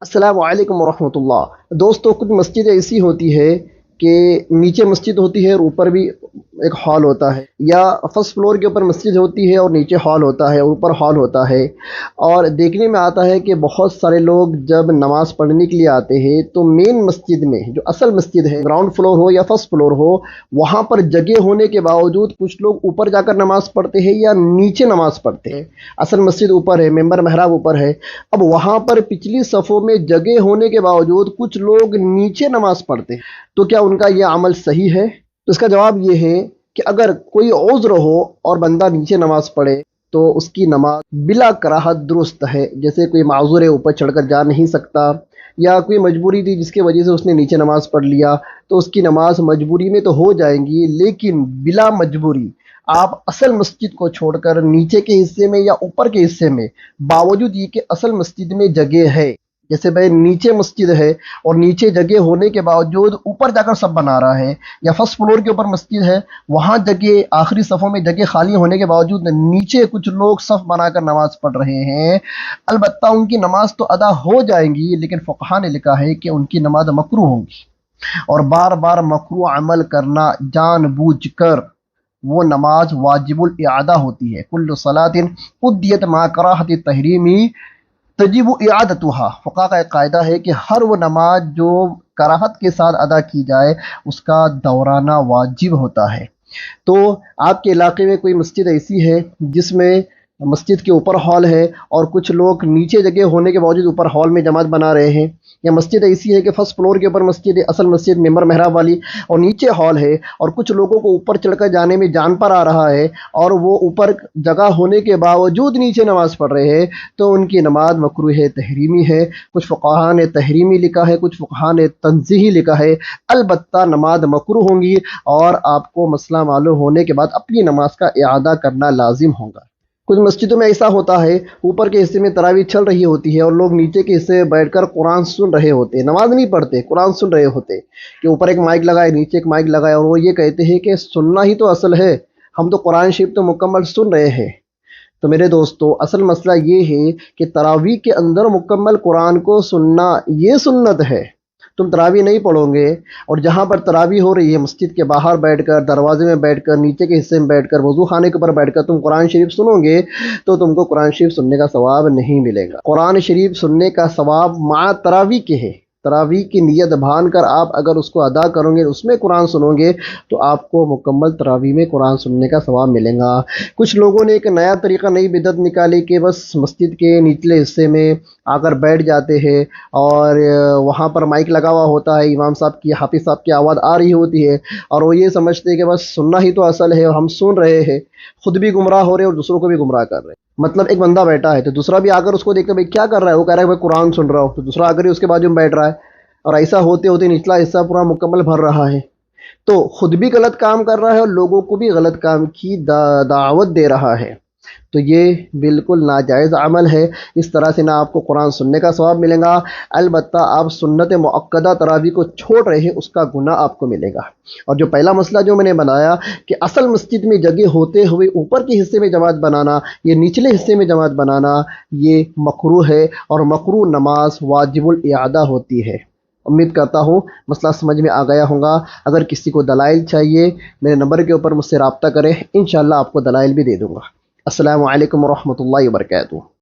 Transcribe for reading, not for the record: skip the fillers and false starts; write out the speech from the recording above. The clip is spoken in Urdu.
السلام علیکم ورحمۃ اللہ۔ دوستو، کچھ مسجدیں ایسی ہوتی ہے کہ نیچے مسجد ہوتی ہے اور اوپر بھی ایک ہال ہوتا ہے، یا فرسٹ فلور کے اوپر مسجد ہوتی ہے اور نیچے ہال ہوتا ہے، اوپر ہال ہوتا ہے۔ اور دیکھنے میں آتا ہے کہ بہت سارے لوگ جب نماز پڑھنے کے لیے آتے ہیں تو مین مسجد میں، جو اصل مسجد ہے، گراؤنڈ فلور ہو یا فرسٹ فلور ہو، وہاں پر جگہ ہونے کے باوجود کچھ لوگ اوپر جا کر نماز پڑھتے ہیں یا نیچے نماز پڑھتے ہیں۔ اصل مسجد اوپر ہے، ممبر محراب اوپر ہے، اب وہاں پر پچھلی صفوں میں جگہ ہونے کے باوجود کچھ لوگ نیچے نماز پڑھتے ہیں، تو کیا ان کا یہ عمل صحیح ہے؟ تو اس کا جواب یہ ہے کہ اگر کوئی عذر ہو اور بندہ نیچے نماز پڑھے تو اس کی نماز بلا کراہت درست ہے۔ جیسے کوئی معذور ہے، اوپر چڑھ کر جا نہیں سکتا، یا کوئی مجبوری تھی جس کی وجہ سے اس نے نیچے نماز پڑھ لیا، تو اس کی نماز مجبوری میں تو ہو جائیں گی، لیکن بلا مجبوری آپ اصل مسجد کو چھوڑ کر نیچے کے حصے میں یا اوپر کے حصے میں، باوجود یہ کہ اصل مسجد میں جگہ ہے، جیسے بھائی نیچے مسجد ہے اور نیچے جگہ ہونے کے باوجود اوپر جا کر سب بنا رہا ہے، یا فرسٹ فلور کے اوپر مسجد ہے، وہاں جگہ آخری صفوں میں جگہ خالی ہونے کے باوجود نیچے کچھ لوگ صف بنا کر نماز پڑھ رہے ہیں، البتہ ان کی نماز تو ادا ہو جائیں گی، لیکن فقہا نے لکھا ہے کہ ان کی نماز مکروہ ہوگی۔ اور بار بار مکروہ عمل کرنا جان بوجھ کر، وہ نماز واجب الاعادہ ہوتی ہے۔ کل صلاۃ ادیت مع کراہت تحریمی تجب اعادتها۔ فقہ کا ایک قاعدہ ہے کہ ہر وہ نماز جو کراہت کے ساتھ ادا کی جائے اس کا دورانہ واجب ہوتا ہے۔ تو آپ کے علاقے میں کوئی مسجد ایسی ہے جس میں مسجد کے اوپر ہال ہے اور کچھ لوگ نیچے جگہ ہونے کے باوجود اوپر ہال میں جماعت بنا رہے ہیں، یا مسجد ایسی ہے کہ فرسٹ فلور کے اوپر مسجد ہے، اصل مسجد ممبر محراب والی، اور نیچے ہال ہے، اور کچھ لوگوں کو اوپر چڑھ کر جانے میں جان پر آ رہا ہے اور وہ اوپر جگہ ہونے کے باوجود نیچے نماز پڑھ رہے ہیں، تو ان کی نماز مکروہ تحریمی ہے۔ کچھ فقہا نے تحریمی لکھا ہے، کچھ فقہا نے تنزیہی لکھا ہے، البتہ نماز مکروہ ہوں گی اور آپ کو مسئلہ معلوم ہونے کے بعد اپنی نماز کا اعادہ کرنا لازم ہوگا۔ کچھ مسجدوں میں ایسا ہوتا ہے، اوپر کے حصے میں تراویح چل رہی ہوتی ہے اور لوگ نیچے کے حصے میں بیٹھ کر قرآن سن رہے ہوتے ہیں، نماز نہیں پڑھتے، قرآن سن رہے ہوتے ہیں، کہ اوپر ایک مائک لگائے، نیچے ایک مائک لگائے، اور وہ یہ کہتے ہیں کہ سننا ہی تو اصل ہے، ہم تو قرآن شریف تو مکمل سن رہے ہیں۔ تو میرے دوستو، اصل مسئلہ یہ ہے کہ تراویح کے اندر مکمل قرآن کو سننا یہ سنت ہے۔ تم تراویح نہیں پڑھو گے اور جہاں پر تراویح ہو رہی ہے مسجد کے باہر بیٹھ کر، دروازے میں بیٹھ کر، نیچے کے حصے میں بیٹھ کر، وضو خانے کے اوپر بیٹھ کر تم قرآن شریف سنو گے تو تم کو قرآن شریف سننے کا ثواب نہیں ملے گا۔ قرآن شریف سننے کا ثواب مع تراویح کے ہے۔ تراویح کی نیت بھان کر آپ اگر اس کو ادا کرو گے، اس میں قرآن سنو گے، تو آپ کو مکمل تراویح میں قرآن سننے کا ثواب ملے گا۔ کچھ لوگوں نے ایک نیا طریقہ، نئی بدعت نکالی کہ بس مسجد کے نچلے حصے میں آ کر بیٹھ جاتے ہیں اور وہاں پر مائک لگا ہوا ہوتا ہے، امام صاحب کی، حافظ صاحب کی آواز آ رہی ہوتی ہے، اور وہ یہ سمجھتے ہیں کہ بس سننا ہی تو اصل ہے، ہم سن رہے ہیں، خود بھی گمراہ ہو رہے ہیں اور دوسروں کو بھی گمراہ کر رہے ہیں۔ مطلب ایک بندہ بیٹھا ہے تو دوسرا بھی آ کر اس کو دیکھتا ہے، بھائی کیا کر رہا ہے، وہ کہہ رہا ہے میں قرآن سن رہا ہوں، تو دوسرا آ کر ہی اس کے بازو میں بیٹھ رہا ہے، اور ایسا ہوتے ہوتے نچلا حصہ پورا مکمل بھر رہا ہے، تو خود بھی غلط کام کر رہا ہے اور لوگوں کو بھی غلط کام کی دعوت دے رہا ہے۔ تو یہ بالکل ناجائز عمل ہے۔ اس طرح سے نہ آپ کو قرآن سننے کا ثواب ملے گا، البتہ آپ سنت مؤکدہ تراویح کو چھوڑ رہے ہیں، اس کا گناہ آپ کو ملے گا۔ اور جو پہلا مسئلہ جو میں نے بنایا کہ اصل مسجد میں جگہ ہوتے ہوئے اوپر کے حصے میں جماعت بنانا، یہ نچلے حصے میں جماعت بنانا، یہ مکروہ ہے، اور مکروہ نماز واجب الاعادہ ہوتی ہے۔ امید کرتا ہوں مسئلہ سمجھ میں آ گیا ہوگا۔ اگر کسی کو دلائل چاہیے، میرے نمبر کے اوپر مجھ سے رابطہ کریں، انشاءاللہ آپ کو دلائل بھی دے دوں گا۔ السلام علیکم ورحمۃ اللہ وبرکاتہ۔